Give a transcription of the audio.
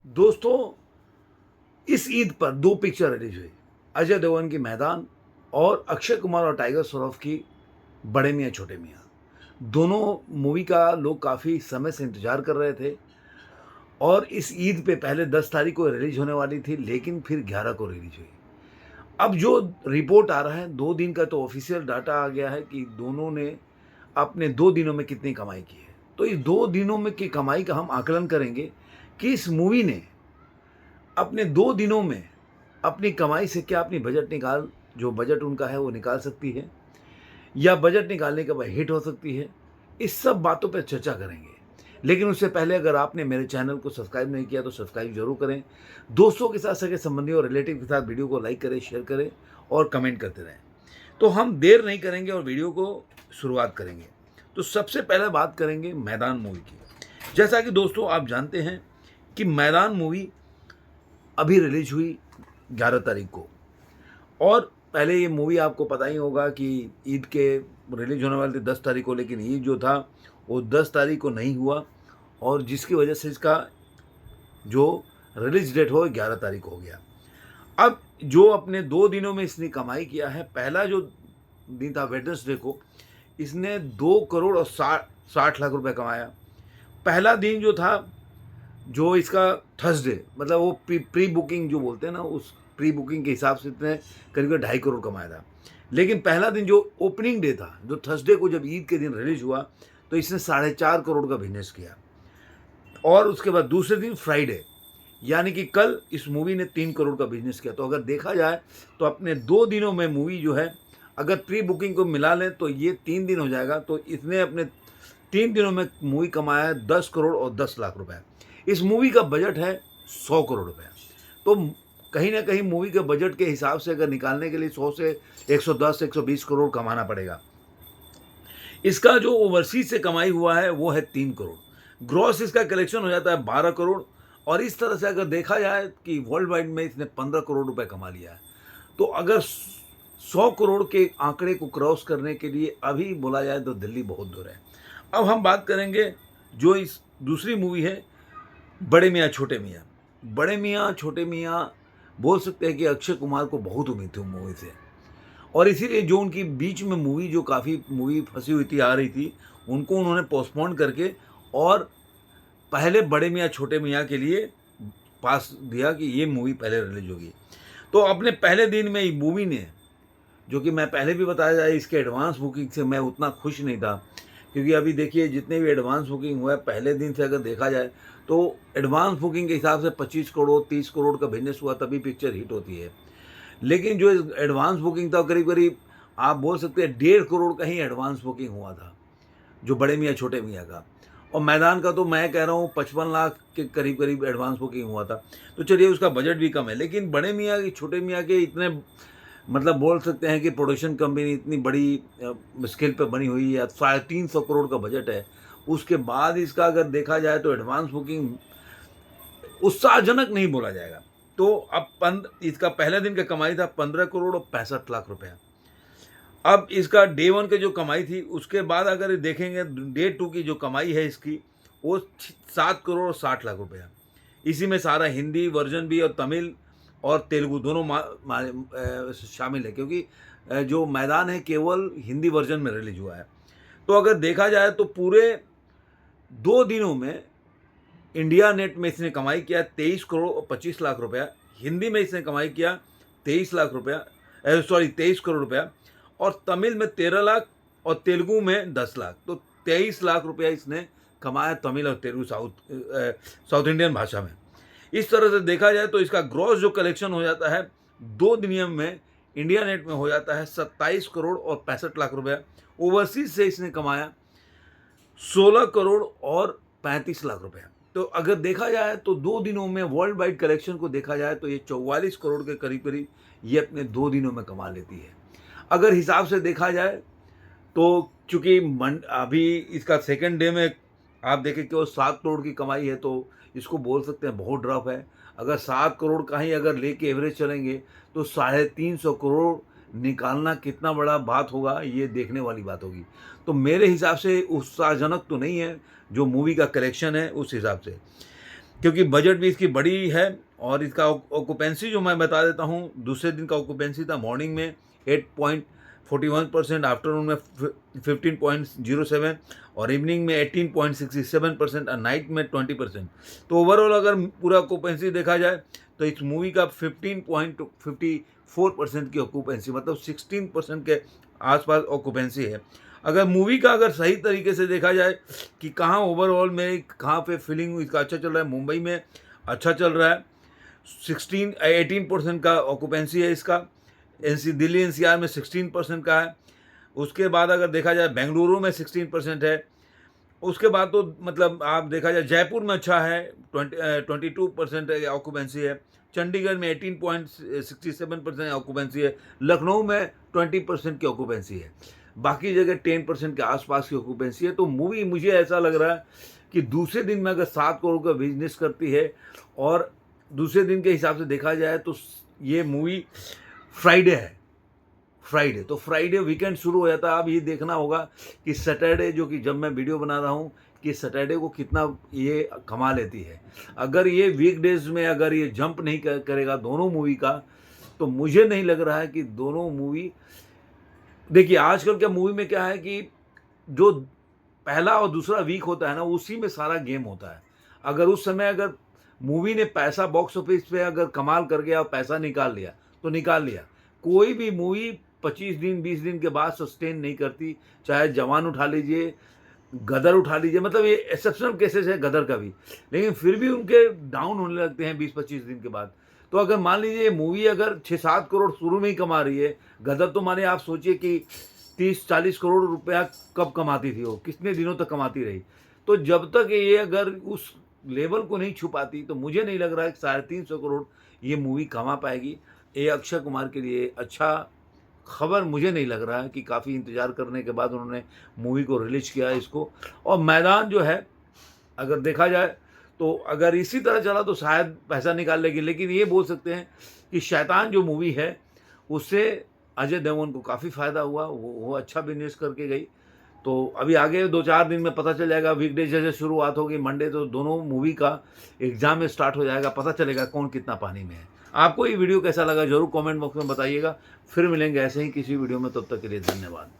दोस्तों, इस ईद पर 2 पिक्चर रिलीज़ हुई। अजय देवगन की मैदान और अक्षय कुमार और टाइगर श्रॉफ की बड़े मियाँ छोटे मियाँ। दोनों मूवी का लोग काफ़ी समय से इंतज़ार कर रहे थे और इस ईद पे पहले 10 तारीख को रिलीज़ होने वाली थी, लेकिन फिर 11 को रिलीज़ हुई। अब जो रिपोर्ट आ रहा है, 2 दिन का तो ऑफ़िशियल डाटा आ गया है कि दोनों ने अपने 2 दिनों में कितनी कमाई की है। तो इस 2 दिनों में की कमाई का हम आकलन करेंगे कि इस मूवी ने अपने 2 दिनों में अपनी कमाई से क्या अपनी जो बजट उनका है वो निकाल सकती है या बजट निकालने के बाद हिट हो सकती है। इस सब बातों पे चर्चा करेंगे। लेकिन उससे पहले अगर आपने मेरे चैनल को सब्सक्राइब नहीं किया तो सब्सक्राइब ज़रूर करें। दोस्तों के साथ, सगे संबंधियों और रिलेटिव के साथ वीडियो को लाइक करें, शेयर करें और कमेंट करते रहें। तो हम देर नहीं करेंगे और वीडियो को शुरुआत करेंगे। तो सबसे पहले बात करेंगे मैदान मूवी की। जैसा कि दोस्तों आप जानते हैं कि मैदान मूवी अभी रिलीज हुई 11 तारीख को और पहले ये मूवी आपको पता ही होगा कि ईद के रिलीज होने वाले थे 10 तारीख को, लेकिन ईद जो था वो 10 तारीख को नहीं हुआ और जिसकी वजह से इसका जो रिलीज डेट हो 11 तारीख हो गया। अब जो अपने 2 दिनों में इसने कमाई किया है, पहला जो दिन था वेडनेसडे को, इसने 2 करोड़ और 60 लाख रुपए कमाया। पहला दिन जो था, जो इसका थर्सडे, मतलब वो प्री बुकिंग जो बोलते हैं ना, उस प्री बुकिंग के हिसाब से इतने करीब 2.5 करोड़ कमाया था। लेकिन पहला दिन जो ओपनिंग डे था, जो थर्सडे को जब ईद के दिन रिलीज हुआ, तो इसने 4.5 करोड़ का बिजनेस किया। और उसके बाद दूसरे दिन फ्राइडे, यानी कि कल, इस मूवी ने 3 करोड़ का बिजनेस किया। तो अगर देखा जाए तो अपने 2 दिनों में मूवी जो है, अगर प्री बुकिंग को मिला लें तो ये 3 दिन हो जाएगा। तो इसने अपने 3 दिनों में मूवी कमाया है 10 करोड़ और 10 लाख रुपए। इस मूवी का बजट है 100 करोड़ रुपए। तो कहीं ना कहीं मूवी के बजट के हिसाब से अगर निकालने के लिए 100 से 110 120 करोड़ कमाना पड़ेगा। इसका जो ओवरसीज से कमाई हुआ है वो है 3 करोड़। ग्रॉस इसका कलेक्शन हो जाता है 12 करोड़। और इस तरह से अगर देखा जाए कि वर्ल्ड वाइड में इसने 15 करोड़ रुपए कमा लिया है। तो अगर 100 करोड़ के आंकड़े को क्रॉस करने के लिए अभी बोला जाए तो दिल्ली बहुत दूर है। अब हम बात करेंगे जो इस दूसरी मूवी है, बड़े मियाँ छोटे मियाँ। बड़े मियाँ छोटे मियाँ बोल सकते हैं कि अक्षय कुमार को बहुत उम्मीद थी मूवी से और इसीलिए जो उनकी बीच में मूवी, जो काफ़ी मूवी फंसी हुई थी, आ रही थी, उनको उन्होंने पोस्टपोन करके और पहले बड़े मियाँ छोटे मियाँ के लिए पास दिया कि ये मूवी पहले रिलीज होगी। तो अपने पहले दिन में ये मूवी ने, जो कि मैं पहले भी बताया जाए, इसके एडवांस बुकिंग से मैं उतना खुश नहीं था, क्योंकि अभी देखिए जितने भी एडवांस बुकिंग हुआ है पहले दिन से अगर देखा जाए तो एडवांस बुकिंग के हिसाब से 25 करोड़ 30 करोड़ का बिजनेस हुआ तभी पिक्चर हिट होती है। लेकिन जो एडवांस बुकिंग था, करीब करीब आप बोल सकते हैं 1.5 करोड़ का ही एडवांस बुकिंग हुआ था, जो बड़े मियाँ छोटे मियाँ का। और मैदान का तो मैं कह रहा हूँ 55 लाख के करीब करीब एडवांस बुकिंग हुआ था। तो चलिए, उसका बजट भी कम है, लेकिन बड़े मियाँ की छोटे मियाँ के इतने, मतलब बोल सकते हैं कि प्रोडक्शन कंपनी इतनी बड़ी स्केल पे बनी हुई है, 350 करोड़ का बजट है। उसके बाद इसका अगर देखा जाए तो एडवांस बुकिंग उत्साहजनक नहीं बोला जाएगा। तो अब इसका पहले दिन का कमाई था 15 करोड़ और 65 लाख रुपए। अब इसका डे 1 की जो कमाई थी, उसके बाद अगर देखेंगे डे 2 की जो कमाई है इसकी, वो 7 करोड़ और 60 लाख रुपए है। इसी में सारा हिंदी वर्जन भी और तमिल और तेलुगु दोनों शामिल है, क्योंकि जो मैदान है केवल हिंदी वर्जन में रिलीज हुआ है। तो अगर देखा जाए तो पूरे 2 दिनों में इंडिया नेट में इसने कमाई किया 23 करोड़ और 25 लाख रुपया। हिंदी में इसने कमाई किया 23 लाख रुपया, 23 करोड़ रुपया, और तमिल में 13 लाख और तेलुगु में 10 लाख। तो 23 लाख रुपया इसने कमाया तमिल और तेलुगु, साउथ इंडियन भाषा में। इस तरह से देखा जाए तो इसका ग्रॉस जो कलेक्शन हो जाता है 2 दिन में इंडिया नेट में हो जाता है 27 करोड़ और 65 लाख रुपया। ओवरसीज से इसने कमाया 16 करोड़ और 35 लाख रुपया। तो अगर देखा जाए तो 2 दिनों में वर्ल्ड वाइड कलेक्शन को देखा जाए तो ये 44 करोड़ के करीब करीब ये अपने 2 दिनों में कमा लेती है। अगर हिसाब से देखा जाए तो चूंकि अभी इसका सेकंड डे में आप देखें कि वो 7 करोड़ की कमाई है, तो इसको बोल सकते हैं बहुत ड्रॉप है। अगर 7 करोड़ का ही अगर लेके एवरेज चलेंगे तो 350 करोड़ निकालना कितना बड़ा बात होगा, ये देखने वाली बात होगी। तो मेरे हिसाब से उत्साहजनक तो नहीं है जो मूवी का कलेक्शन है उस हिसाब से। क्योंकि बजट भी इसकी बड़ी है और इसका ऑक्यूपेंसी जो मैं बता देता हूँ, दूसरे दिन का ऑक्यूपेंसी था मॉर्निंग में 8.41%, आफ्टरनून में 15.07 और इवनिंग में 18.67% और नाइट में 20%। तो ओवरऑल अगर पूरा ऑक्यूपेंसी देखा जाए तो इस मूवी का 15.54% की ऑक्यूपेंसी, मतलब 16% के आसपास ऑक्यूपेंसी है। अगर मूवी का अगर सही तरीके से देखा जाए कि कहाँ ओवरऑल में कहाँ पे फीलिंग इसका अच्छा चल रहा है, मुंबई में अच्छा चल रहा है, 18% का ऑक्यूपेंसी है इसका। दिल्ली एनसीआर में 16% का है। उसके बाद अगर देखा जाए बेंगलुरु में 16% है। उसके बाद तो मतलब आप देखा जाए जयपुर में अच्छा है, 22% ऑक्यूपेंसी है। चंडीगढ़ में 18.67% ऑक्यूपेंसी है। लखनऊ में 20% की ऑक्यूपेंसी है। बाकी जगह 10% के आसपास की ऑक्यूपेंसी है। तो मूवी मुझे ऐसा लग रहा है कि दूसरे दिन में अगर 7 करोड़ का बिजनेस करती है और दूसरे दिन के हिसाब से देखा जाए तो ये मूवी फ्राइडे है, फ्राइडे तो फ्राइडे वीकेंड शुरू हो जाता है। अब ये देखना होगा कि सैटरडे, जो कि जब मैं वीडियो बना रहा हूँ, कि सैटरडे को कितना ये कमा लेती है। अगर ये वीकडेज में अगर ये जंप नहीं करेगा दोनों मूवी का, तो मुझे नहीं लग रहा है कि दोनों मूवी, देखिए आजकल क्या मूवी में क्या है कि जो पहला और दूसरा वीक होता है ना, उसी में सारा गेम होता है। अगर उस समय अगर मूवी ने पैसा बॉक्स ऑफिस पे अगर कमाल कर गया और पैसा निकाल लिया तो निकाल लिया। कोई भी मूवी 25 दिन 20 दिन के बाद सस्टेन नहीं करती। चाहे जवान उठा लीजिए, गदर उठा लीजिए, मतलब ये एक्सेप्शनल केसेस है गदर का भी, लेकिन फिर भी उनके डाउन होने लगते हैं 20-25 दिन के बाद। तो अगर मान लीजिए मूवी अगर 6-7 करोड़ शुरू में ही कमा रही है, गदर तो माने आप सोचिए कि 30-40 करोड़ रुपया कब कमाती थी, वो कितने दिनों तक कमाती रही। तो जब तक ये अगर उस लेवल को नहीं छुपाती तो मुझे नहीं लग रहा है कि 350 करोड़ ये मूवी कमा पाएगी। ये अक्षय कुमार के लिए अच्छा खबर मुझे नहीं लग रहा है कि काफ़ी इंतज़ार करने के बाद उन्होंने मूवी को रिलीज किया है इसको। और मैदान जो है अगर देखा जाए तो अगर इसी तरह चला तो शायद पैसा निकाल लेगी, लेकिन ये बोल सकते हैं कि शैतान जो मूवी है उससे अजय देवगन को काफ़ी फ़ायदा हुआ, वो अच्छा बिजनेस करके गई। तो अभी आगे 2-4 दिन में पता चल जाएगा, वीकडेज जैसे शुरुआत होगी मंडे, तो दोनों मूवी का एग्जाम में स्टार्ट हो जाएगा, पता चलेगा कौन कितना पानी में है। आपको ये वीडियो कैसा लगा ज़रूर कमेंट बॉक्स में बताइएगा। फिर मिलेंगे ऐसे ही किसी वीडियो में, तब तक के लिए धन्यवाद।